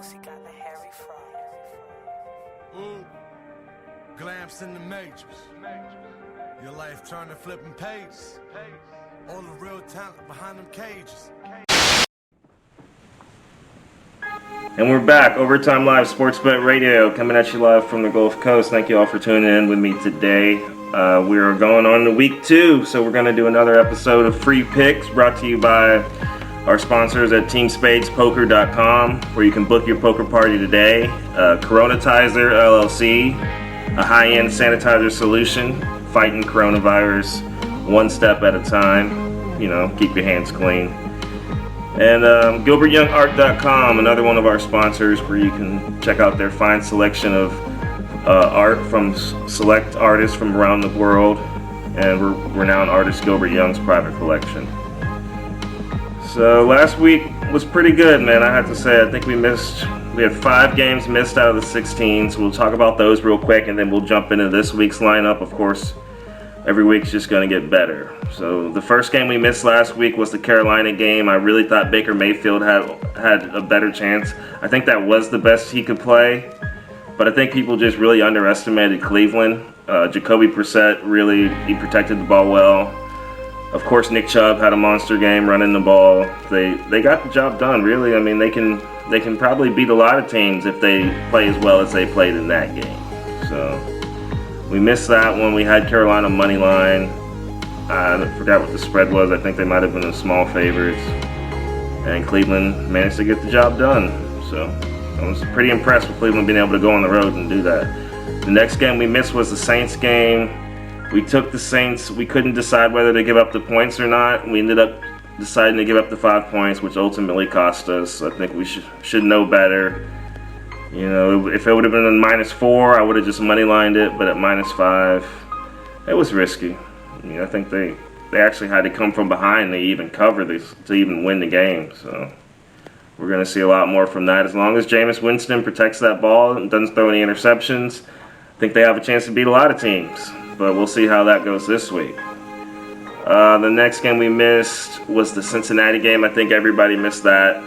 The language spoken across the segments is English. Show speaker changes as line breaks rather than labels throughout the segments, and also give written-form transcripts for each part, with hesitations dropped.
Boosie got the Harry Fry.
Ooh, glamps in the matrix. Your life turning flipping pages. All the real talent behind them cages.
And we're back, Overtime Live Sports Bet Radio, coming at you live from the Gulf Coast. Thank you all for tuning in with me today. We are going on to week 2, so we're going to do another episode of Free Picks, brought to you by our sponsors at TeamSpadesPoker.com, where you can book your poker party today. Coronatizer LLC, a high-end sanitizer solution, fighting coronavirus one step at a time. You know, keep your hands clean. And GilbertYoungArt.com, another one of our sponsors, where you can check out their fine selection of art from select artists from around the world, and renowned artist Gilbert Young's private collection. So last week was pretty good, man. I have to say, I think we had 5 games missed out of the 16, so we'll talk about those real quick, and then we'll jump into this week's lineup. Of course, every week's just going to get better. So the first game we missed last week was the Carolina game. I really thought Baker Mayfield had a better chance. I think that was the best he could play, but I think people just really underestimated Cleveland. Jacoby Brissett, he protected the ball well. Of course, Nick Chubb had a monster game running the ball. They got the job done, really. I mean, they can probably beat a lot of teams if they play as well as they played in that game. So we missed that one. We had Carolina money line. I forgot what the spread was. I think they might have been the small favorites. And Cleveland managed to get the job done. So I was pretty impressed with Cleveland being able to go on the road and do that. The next game we missed was the Saints game. We took the Saints. We couldn't decide whether to give up the points or not. We ended up deciding to give up the 5 points, which ultimately cost us. I think we should know better. You know, if it would have been a -4, I would have just moneylined it, but at -5, it was risky. I mean, I think they actually had to come from behind to even cover this, to even win the game. So we're going to see a lot more from that. As long as Jameis Winston protects that ball and doesn't throw any interceptions, I think they have a chance to beat a lot of teams. But we'll see how that goes this week. The next game we missed was the Cincinnati game. I think everybody missed that.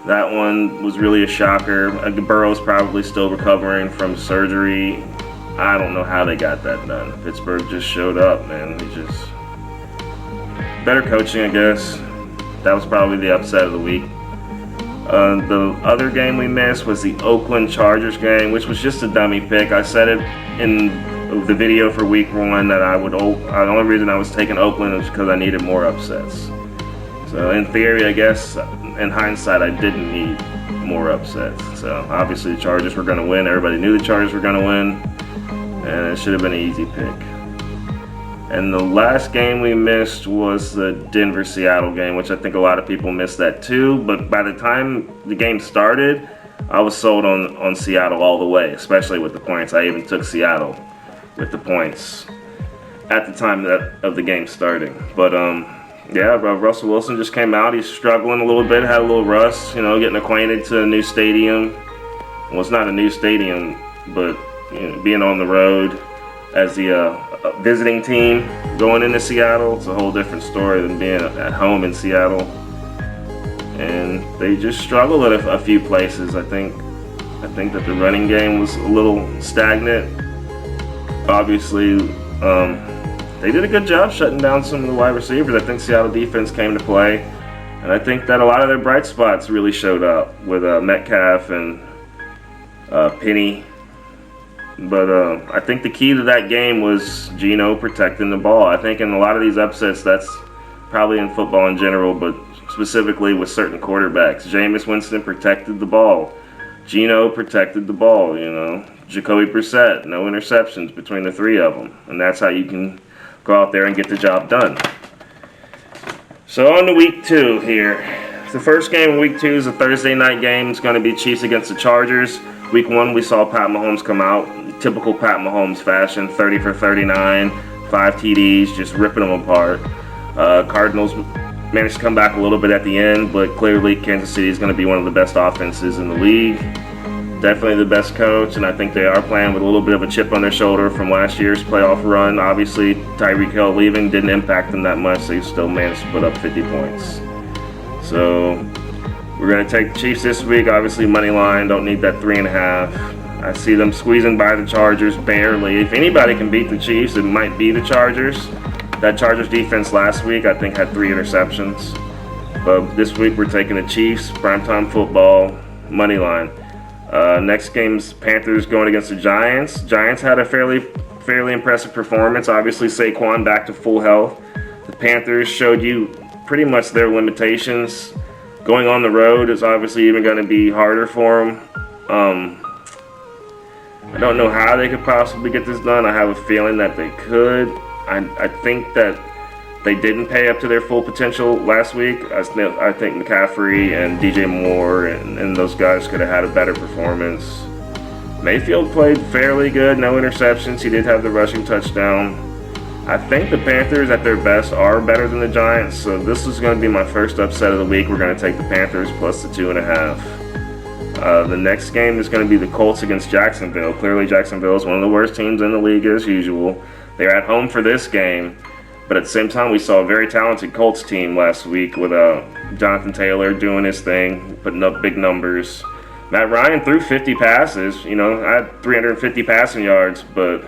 That one was really a shocker. Burrow's probably still recovering from surgery. I don't know how they got that done. Pittsburgh just showed up, man. Better coaching, I guess. That was probably the upset of the week. The other game we missed was the Oakland Chargers game, which was just a dummy pick. I said it in the video for week 1 that the only reason I was taking Oakland was because I needed more upsets. So in theory, I guess, in hindsight, I didn't need more upsets. So obviously the Chargers were going to win. Everybody knew the Chargers were going to win, and it should have been an easy pick. And the last game we missed was the Denver-Seattle game, which I think a lot of people missed that too. But by the time the game started, I was sold on Seattle all the way, especially with the points. I even took Seattle with the points at the time of the game starting. But Russell Wilson just came out. He's struggling a little bit, had a little rust, getting acquainted to a new stadium. Well, it's not a new stadium, but being on the road as the visiting team going into Seattle, it's a whole different story than being at home in Seattle. And they just struggled at a few places. I think that the running game was a little stagnant. Obviously, they did a good job shutting down some of the wide receivers. I think Seattle defense came to play, and I think that a lot of their bright spots really showed up with Metcalf and Penny. But I think the key to that game was Geno protecting the ball. I think in a lot of these upsets, that's probably in football in general, but specifically with certain quarterbacks. Jameis Winston protected the ball. Geno protected the ball, Jacoby Brissett, no interceptions between the 3 of them. And that's how you can go out there and get the job done. So on to week 2 here. The first game of week 2 is a Thursday night game. It's going to be Chiefs against the Chargers. Week 1, we saw Pat Mahomes come out. Typical Pat Mahomes fashion, 30 for 39, 5 TDs, just ripping them apart. Cardinals managed to come back a little bit at the end, but clearly Kansas City is going to be one of the best offenses in the league. Definitely the best coach, and I think they are playing with a little bit of a chip on their shoulder from last year's playoff run. Obviously, Tyreek Hill leaving didn't impact them that much, so he still managed to put up 50 points. So We're going to take the Chiefs this week. Obviously, money line. Don't need that 3.5. I see them squeezing by the Chargers barely. If anybody can beat the Chiefs, it might be the Chargers. That Chargers defense last week, I think, had 3 interceptions. But this week, we're taking the Chiefs, primetime football, money line. Next game's Panthers going against the Giants. Giants had a fairly impressive performance. Obviously, Saquon back to full health. The Panthers showed you pretty much their limitations. Going on the road is obviously even going to be harder for them. I don't know how they could possibly get this done. I have a feeling that they could. I think that they didn't pay up to their full potential last week. I think McCaffrey and DJ Moore and those guys could have had a better performance. Mayfield played fairly good, no interceptions. He did have the rushing touchdown. I think the Panthers at their best are better than the Giants, so this is going to be my first upset of the week. We're going to take the Panthers plus the 2.5. The next game is going to be the Colts against Jacksonville. Clearly Jacksonville is one of the worst teams in the league as usual. They're at home for this game, but at the same time we saw a very talented Colts team last week with Jonathan Taylor doing his thing, putting up big numbers. Matt Ryan threw 50 passes. I had 350 passing yards, but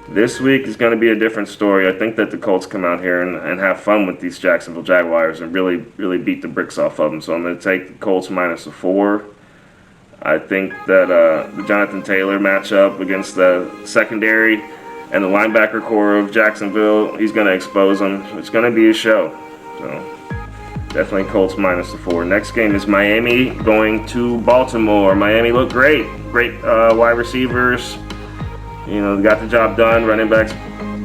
this week is going to be a different story. I think that the Colts come out here and have fun with these Jacksonville Jaguars and really beat the bricks off of them. So I'm going to take the Colts minus a 4. I think that the Jonathan Taylor matchup against the secondary and the linebacker core of Jacksonville, he's going to expose them. It's going to be a show. So definitely Colts minus a 4. Next game is Miami going to Baltimore. Miami looked great. Great wide receivers. They got the job done. Running backs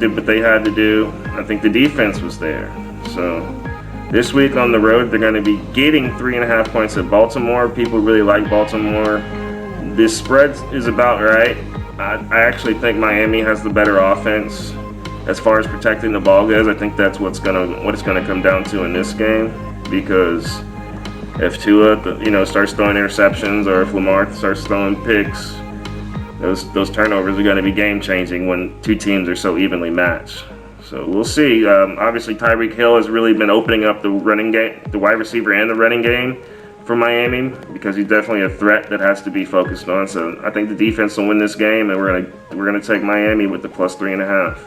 did what they had to do. I think the defense was there. So this week on the road, they're going to be getting 3.5 points at Baltimore. People really like Baltimore. This spread is about right. I actually think Miami has the better offense as far as protecting the ball goes. I think that's what it's going to come down to in this game, because if Tua, starts throwing interceptions, or if Lamar starts throwing picks, those turnovers are going to be game-changing when two teams are so evenly matched. So we'll see. Obviously, Tyreek Hill has really been opening up the running game, the wide receiver and the running game for Miami, because he's definitely a threat that has to be focused on. So I think the defense will win this game, and we're gonna take Miami with the plus 3.5.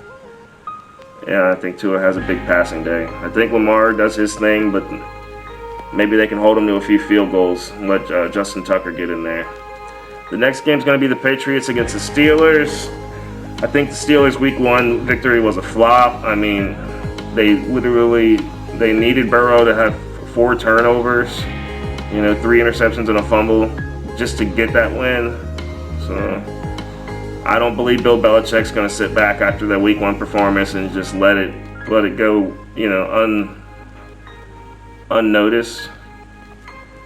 Yeah, I think Tua has a big passing day. I think Lamar does his thing, but maybe they can hold him to a few field goals and let Justin Tucker get in there. The next game is going to be the Patriots against the Steelers. I think the Steelers' Week 1 victory was a flop. I mean, they needed Burrow to have 4 turnovers, 3 interceptions and a fumble just to get that win. So I don't believe Bill Belichick's going to sit back after that Week 1 performance and just let it go, unnoticed.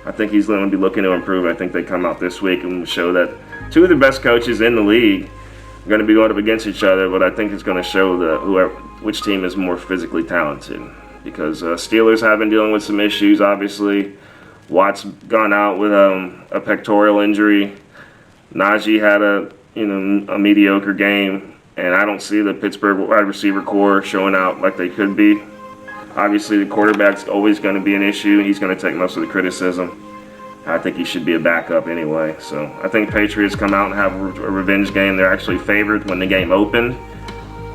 I think he's going to be looking to improve. I think they come out this week and show that 2 of the best coaches in the league are going to be going up against each other, but I think it's going to show which team is more physically talented, because Steelers have been dealing with some issues, obviously. Watt's gone out with a pectoral injury. Najee had a mediocre game, and I don't see the Pittsburgh wide receiver core showing out like they could be. Obviously, the quarterback's always going to be an issue. He's going to take most of the criticism. I think he should be a backup anyway. So I think Patriots come out and have a revenge game. They're actually favored when the game opened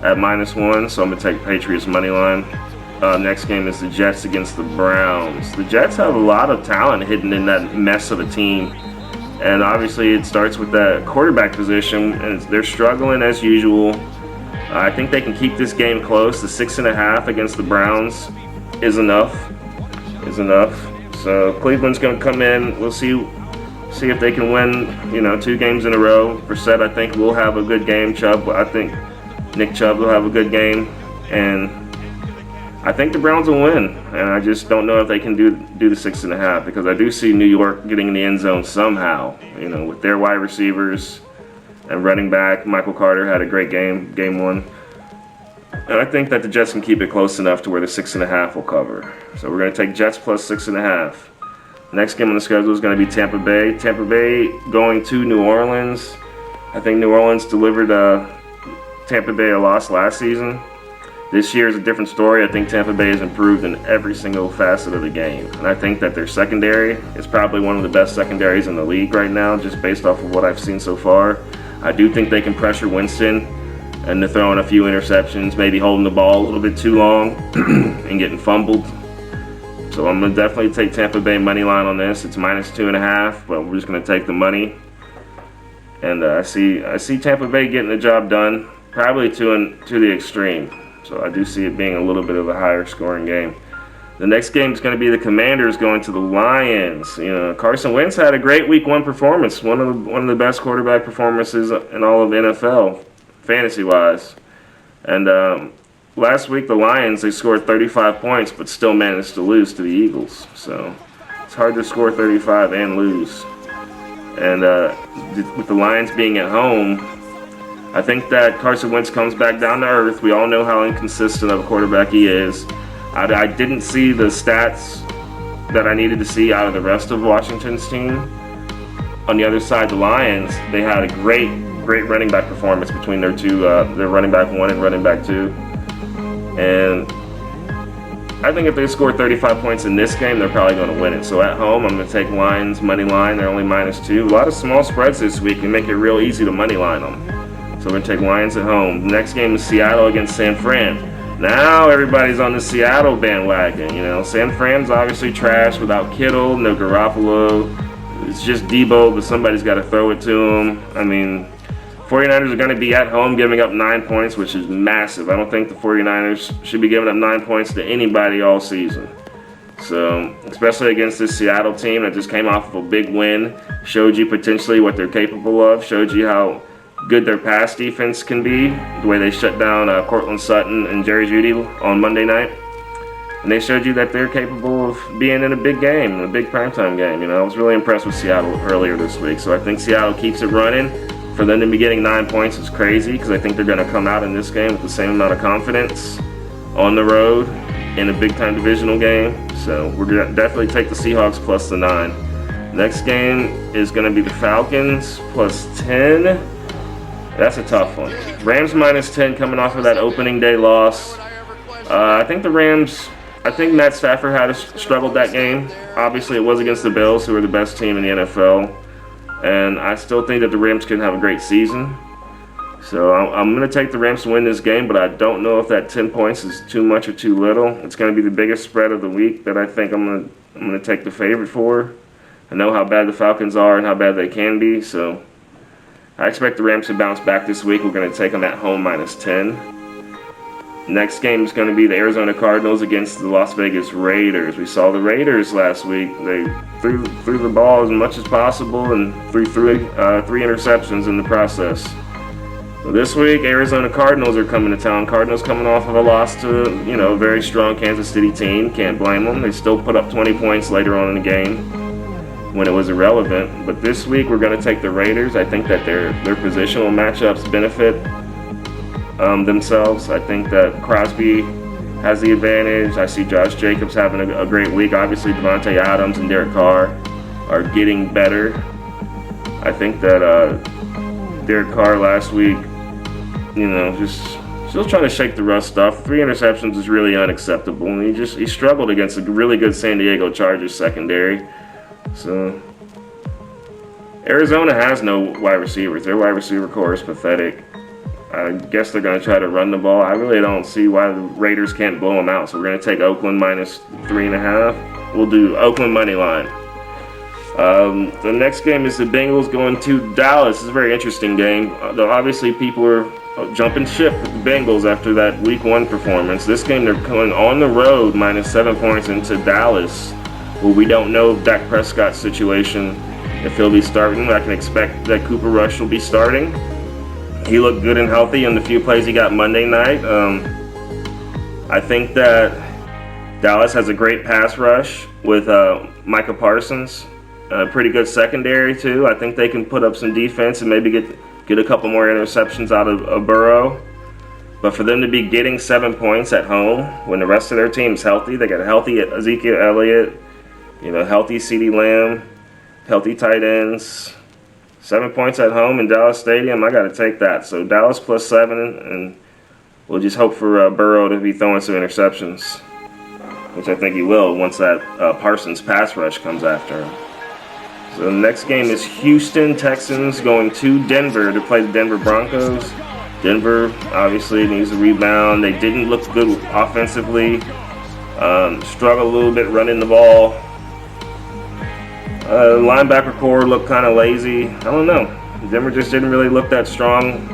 at -1, so I'm going to take Patriots money line. Next game is the Jets against the Browns. The Jets have a lot of talent hidden in that mess of a team. And obviously, it starts with the quarterback position, and they're struggling as usual. I think they can keep this game close. The 6.5 against the Browns is enough. So Cleveland's going to come in. We'll see if they can win, 2 games in a row. Brissett, I think, will have a good game. I think Nick Chubb will have a good game. And I think the Browns will win. And I just don't know if they can do the 6.5, because I do see New York getting in the end zone somehow, with their wide receivers and running back. Michael Carter had a great game 1. And I think that the Jets can keep it close enough to where the 6.5 will cover. So we're going to take Jets plus 6.5. Next game on the schedule is going to be Tampa Bay. Tampa Bay going to New Orleans. I think New Orleans delivered Tampa Bay a loss last season. This year is a different story. I think Tampa Bay has improved in every single facet of the game. And I think that their secondary is probably one of the best secondaries in the league right now, just based off of what I've seen so far. I do think they can pressure Winston and to throw in a few interceptions, maybe holding the ball a little bit too long and getting fumbled. So I'm going to definitely take Tampa Bay money line on this. It's -2.5, but we're just going to take the money. And I see Tampa Bay getting the job done, probably to the extreme. So I do see it being a little bit of a higher scoring game. The next game is going to be the Commanders going to the Lions. You know, Carson Wentz had a great Week 1 performance, one of the best quarterback performances in all of NFL, fantasy-wise. And last week the Lions, they scored 35 points, but still managed to lose to the Eagles. So it's hard to score 35 and lose. And with the Lions being at home, I think that Carson Wentz comes back down to earth. We all know how inconsistent of a quarterback he is. I didn't see the stats that I needed to see out of the rest of Washington's team. On the other side, the Lions, they had a great running back performance between their running back 1 and running back 2. And I think if they score 35 points in this game, they're probably going to win it. So at home, I'm going to take Lions money line. They're only -2. A lot of small spreads this week can make it real easy to money line them. So we're going to take Lions at home. The next game is Seattle against San Fran. Now everybody's on the Seattle bandwagon. You know, San Fran's obviously trash without Kittle, no Garoppolo. It's just Debo, but somebody's got to throw it to him. I mean, 49ers are going to be at home giving up 9 points, which is massive. I don't think the 49ers should be giving up 9 points to anybody all season. So, especially against this Seattle team that just came off of a big win, showed you potentially what they're capable of, showed you how good their pass defense can be, the way they shut down Cortland Sutton and Jerry Jeudy on Monday night. And they showed you that they're capable of being in a big game, a big primetime game. You know, I was really impressed with Seattle earlier this week. So I think Seattle keeps it running. For them to be getting 9 points is crazy because I think they're going to come out in this game with the same amount of confidence on the road in a big-time divisional game. So we're going to definitely take the Seahawks plus the 9. Next game is going to be the Falcons plus 10. That's a tough one. Rams -10 coming off of that opening day loss. I think Matt Stafford had struggled that game. Obviously, it was against the Bills, who are the best team in the NFL. And I still think that the Rams can have a great season. So I'm going to take the Rams to win this game, but I don't know if that 10 points is too much or too little. It's going to be the biggest spread of the week that I think I'm going to take the favorite for. I know how bad the Falcons are and how bad they can be, so I expect the Rams to bounce back this week. We're going to take them at home -10. Next game is going to be the Arizona Cardinals against the Las Vegas Raiders. We saw the Raiders last week. They threw the ball as much as possible and threw 3 interceptions in the process. So this week, Arizona Cardinals are coming to town. Cardinals coming off of a loss to, a very strong Kansas City team. Can't blame them. They still put up 20 points later on in the game when it was irrelevant. But this week, we're going to take the Raiders. I think that their positional matchups benefit themselves. I think that Crosby has the advantage. I see Josh Jacobs having a great week. Obviously, Devontae Adams and Derek Carr are getting better. I think that Derek Carr last week, just still trying to shake the rust off. 3 interceptions is really unacceptable, and he struggled against a really good San Diego Chargers secondary. So Arizona has no wide receivers. Their wide receiver core is pathetic. I guess they're going to try to run the ball. I really don't see why the Raiders can't blow them out. So we're going to take Oakland -3.5. We'll do Oakland money line. The next game is the Bengals going to Dallas. It's a very interesting game. Obviously, people are jumping ship with the Bengals after that Week 1 performance. This game, they're going on the road -7 points into Dallas. Well, we don't know Dak Prescott's situation, if he'll be starting. I can expect that Cooper Rush will be starting. He looked good and healthy in the few plays he got Monday night. I think that Dallas has a great pass rush with Micah Parsons. Pretty good secondary, too. I think they can put up some defense and maybe get a couple more interceptions out of Burrow. But for them to be getting 7 points at home when the rest of their team's healthy, they got a healthy Ezekiel Elliott, healthy CeeDee Lamb, healthy tight ends. 7 points at home in Dallas Stadium, I got to take that. So Dallas +7, and we'll just hope for Burrow to be throwing some interceptions, which I think he will once that Parsons pass rush comes after him. So the next game is Houston Texans going to Denver to play the Denver Broncos. Denver obviously needs a rebound. They didn't look good offensively. Struggled a little bit running the ball. Linebacker core looked kind of lazy. I don't know. Denver just didn't really look that strong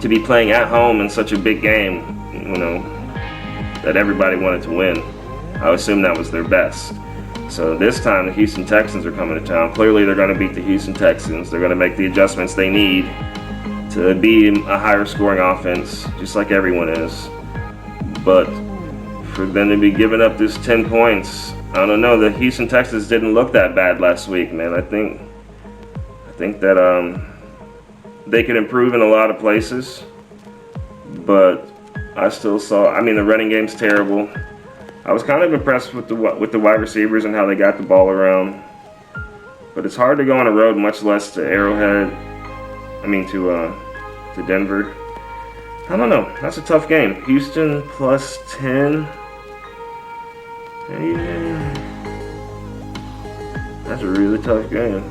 to be playing at home in such a big game, that everybody wanted to win. I assume that was their best. So this time the Houston Texans are coming to town. Clearly they're going to beat the Houston Texans. They're going to make the adjustments they need to be a higher scoring offense, just like everyone is. But for them to be giving up this 10 points, I don't know. The Houston Texans didn't look that bad last week, man. I think that they could improve in a lot of places, but I still saw. The running game's terrible. I was kind of impressed with the wide receivers and how they got the ball around, but it's hard to go on a road, much less to Arrowhead. To Denver. I don't know. That's a tough game. Houston plus 10. That's a really tough game.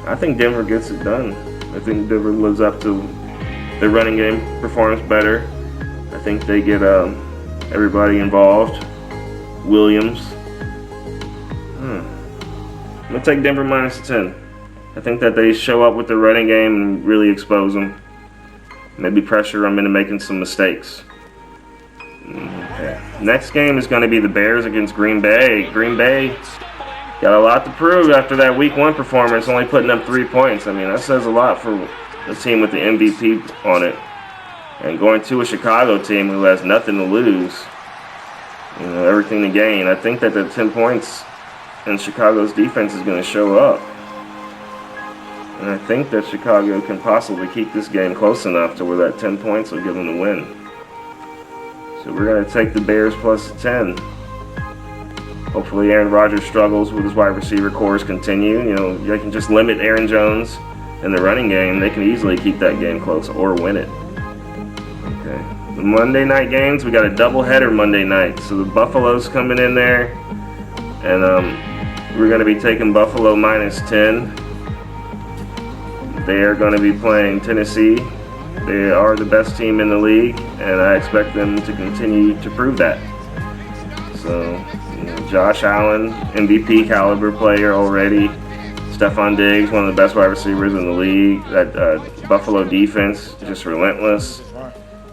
I think Denver gets it done. I think Denver lives up to their running game, performs better. I think they get everybody involved. Williams. I'm going to take Denver minus 10. I think that they show up with the running game and really expose them. Maybe pressure them into making some mistakes. Okay. Next game is going to be the Bears against Green Bay. Green Bay got a lot to prove after that Week 1 performance, only putting up 3 points. That says a lot for a team with the MVP on it. And going to a Chicago team who has nothing to lose, everything to gain. I think that the 10 points in Chicago's defense is going to show up. And I think that Chicago can possibly keep this game close enough to where that 10 points will give them the win. So we're going to take the Bears plus 10. Hopefully Aaron Rodgers struggles with his wide receiver cores continue. They can just limit Aaron Jones in the running game. They can easily keep that game close or win it. Okay. The Monday night games, we got a doubleheader Monday night. So the Buffalo's coming in there. And we're going to be taking Buffalo minus 10. They are going to be playing Tennessee. They are the best team in the league, and I expect them to continue to prove that. So, Josh Allen, MVP caliber player already. Stephon Diggs, one of the best wide receivers in the league. That Buffalo defense, just relentless.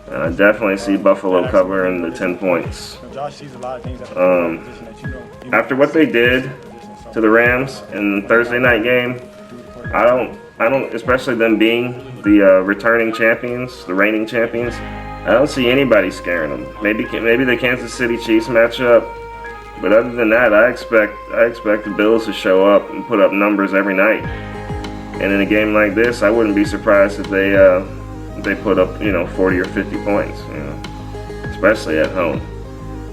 And I definitely see Buffalo covering the 10 points. After what they did to the Rams in the Thursday night game, I don't, especially them being the returning champions, the reigning champions, I don't see anybody scaring them. Maybe the Kansas City Chiefs match up, but other than that, I expect the Bills to show up and put up numbers every night. And in a game like this, I wouldn't be surprised if they put up 40 or 50 points, especially at home.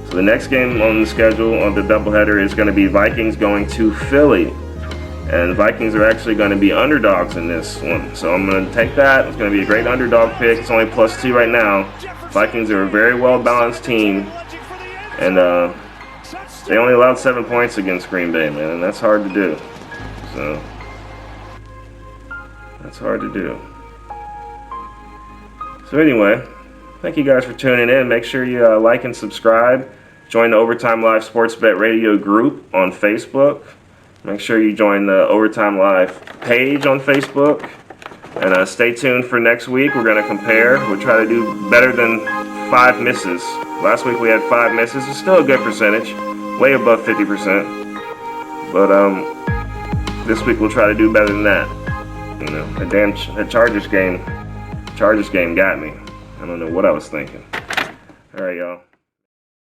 So the next game on the schedule on the doubleheader is going to be Vikings going to Philly. And Vikings are actually going to be underdogs in this one. So I'm going to take that. It's going to be a great underdog pick. It's only +2 right now. Vikings are a very well-balanced team. And they only allowed 7 points against Green Bay, man. And that's hard to do. So that's hard to do. So anyway, thank you guys for tuning in. Make sure you like and subscribe. Join the Overtime Live Sports Bet Radio group on Facebook. Make sure you join the Overtime Live page on Facebook. And stay tuned for next week. We're going to compare. We'll try to do better than 5 misses. Last week we had 5 misses. It's still a good percentage. Way above 50%. But this week we'll try to do better than that. That Chargers game got me. I don't know what I was thinking. All right, y'all.